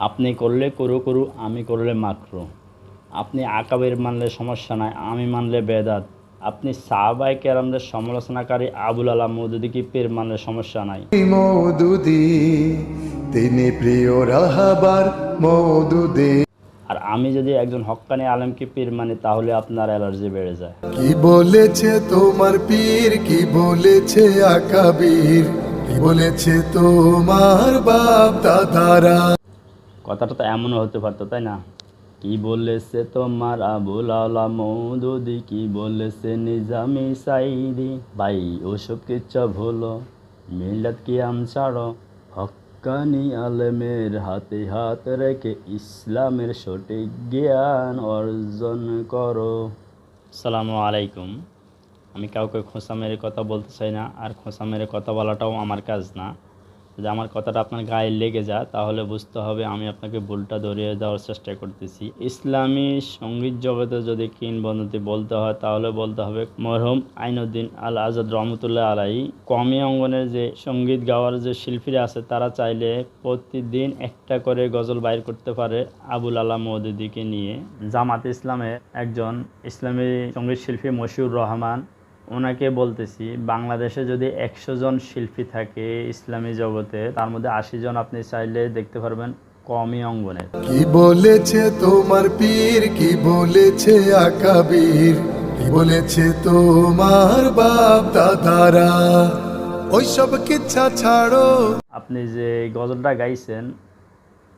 আপনি করলে করু, আমি করলে মাকরু। আপনি আকাবির মানলে সমস্যা নাই, আমি মানলে বেদাত। আপনি সাহাবায়ে কেরামদের সমালোচনাকারী আবুল আলা মওদুদী পীর মানলে সমস্যা নাই। মওদুদী তিনি প্রিয় রাহাবার মওদুদী। আর আমি যদি একজন হক্কানি আলেমকে পীর মানি তাহলে আপনার অ্যালার্জি বেড়ে যায়। কি বলেছে তোমার পীর, কি বলেছে আকাবির, কি বলেছে তোমার বাপ দাদারা। কথাটা তো এমনও হতে পারতো, তাই না? কি বলেছে তোমার আবুল আলা মওদুদী, কি বলেছে নিজামি সাইদি। ভাই ওসব কিচ্ছা ভুলো, মিলাদ কিয়াম ছাড়ো, হক্কানি আলেমের হাতে হাত রেখে ইসলামের সঠিক জ্ঞান অর্জন করো। আসসালামু আলাইকুম। আমি কাউকে খোঁচা মেরে কথা বলতে চাই না, আর খোঁচা মেরে কথা বলাটাও আমার কাজ না। যদি আমার কথাটা আপনার গায়ে লেগে যায় তাহলে বুঝতে হবে আমি আপনাকে ভুলটা ধরিয়ে দেওয়ার চেষ্টা করতেছি। ইসলামী সঙ্গীত জগতে যদি কিংবদন্তি বলতে হয় তাহলে বলতে হবে মরহুম আইনুদ্দিন আল আজাদ রহমতুল্লাহ আলাই। কওমি অঙ্গনের যে সঙ্গীত গাওয়ার যে শিল্পীরা আছে তারা চাইলে প্রতিদিন একটা করে গজল বাইর করতে পারে আবুল আলা মওদুদীকে নিয়ে। জামাতে ইসলামের একজন ইসলামী সঙ্গীত শিল্পী মশিউর রহমান, ওনাকে বলতেছি বাংলাদেশে যদি 100 জন শিল্পী থাকে ইসলামী জগতে, তার মধ্যে 80 জন আপনি চাইলে দেখতে পারবেন কওমি অঙ্গনের। কি বলেছে তোমার পীর, কি বলেছে আকাবির, কি বলেছে তোমার বাপ দাদারা। ওইসব কিচ্ছা ছাড়ো। আপনি যে গজলটা গাইছেন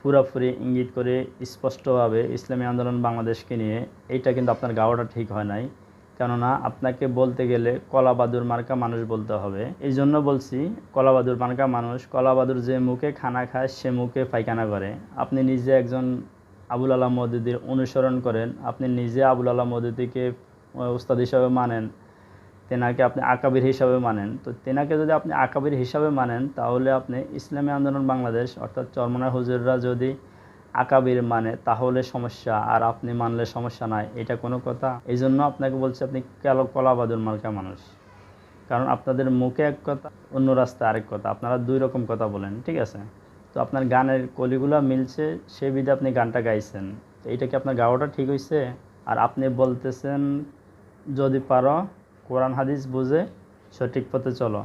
পুরোপুরি ইঙ্গিত করে স্পষ্টভাবে ইসলামী আন্দোলন বাংলাদেশকে নিয়ে, এইটা কিন্তু আপনার গাওয়াটা ঠিক হয় নাই। কেননা আপনাকে বলতে গেলে কলাবাদুর মার্কা মানুষ বলতে হবে। এই জন্য বলছি কলাবাদুর মার্কা মানুষ। কলাবাদুর যে মুখে খানা খায় সে মুখে পায়খানা করে। আপনি নিজে একজন আবুল আলা মওদুদীর অনুসরণ করেন, আপনি নিজে আবুল আলা মওদুদীকে উস্তাদ হিসাবে মানেন, তেনাকে আপনি আকাবির হিসাবে মানেন। তো তেনাকে যদি আপনি আকাবির হিসাবে মানেন তাহলে আপনি ইসলামী আন্দোলন বাংলাদেশ অর্থাৎ চরমনার হুজুররা যদি আকাবির মানে তাহলে সমস্যা, আর আপনি মানলে সমস্যা নাই, এটা কোনো কথা? এই জন্য আপনাকে বলছি আপনি কলাবাদুর মার্কা মানুষ। কারণ আপনাদের মুখে এক কথা, অন্য রাস্তায় আরেক কথা, আপনারা দুই রকম কথা বলেন, ঠিক আছে? তো আপনার গানের কলিগুলা মিলছে, সে বিধে আপনি গানটা গাইছেন। তো এইটা কি আপনার গাওয়াটা ঠিক হয়েছে? আর আপনি বলতেছেন যদি পারো কোরআন হাদিস বুঝে সঠিক পথে চলো।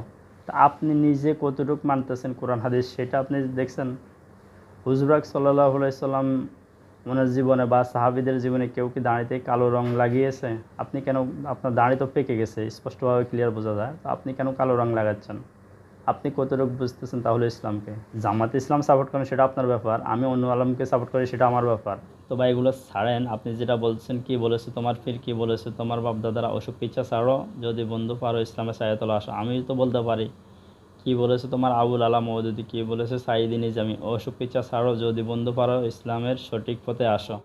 তা আপনি নিজে কতটুকু মানতেছেন কোরআন হাদিস সেটা আপনি দেখছেন? হুজুর পাক সাল্লাল্লাহু আলাইহি সাল্লাম ওনার জীবনে বা সাহাবীদের জীবনে কেউ কি দাড়িতে কালো রং লাগিয়েছে? আপনি কেন? আপনার দাড়ি তো পেকে গেছে, স্পষ্টভাবে ক্লিয়ার বোঝা যায়, তো আপনি কেন কালো রং লাগাচ্ছেন? আপনি কতটুকু বুঝতেছেন তাহলে ইসলামকে? জামাতে ইসলাম সাপোর্ট করেন সেটা আপনার ব্যাপার, আমি অন্য আলমকে সাপোর্ট করি সেটা আমার ব্যাপার। তো ভাই এগুলো ছাড়েন। আপনি যেটা বলছেন কি বলেছে তোমার পীর, কি বলেছে তোমার বাপ দাদারা, ওসব পিচ্ছা ছাড়ো। যদি বন্ধু পারো ইসলামের ছায়াতলে আসো। আমি তো বলতে পারি কি বলেছে তোমার আবুল আলা মওদুদী, কি বলেছে সাইদি নিজামি, ওসব পিচ্ছা ছাড়ো। যদি বন্ধু পারো ইসলামের সঠিক পথে আসো।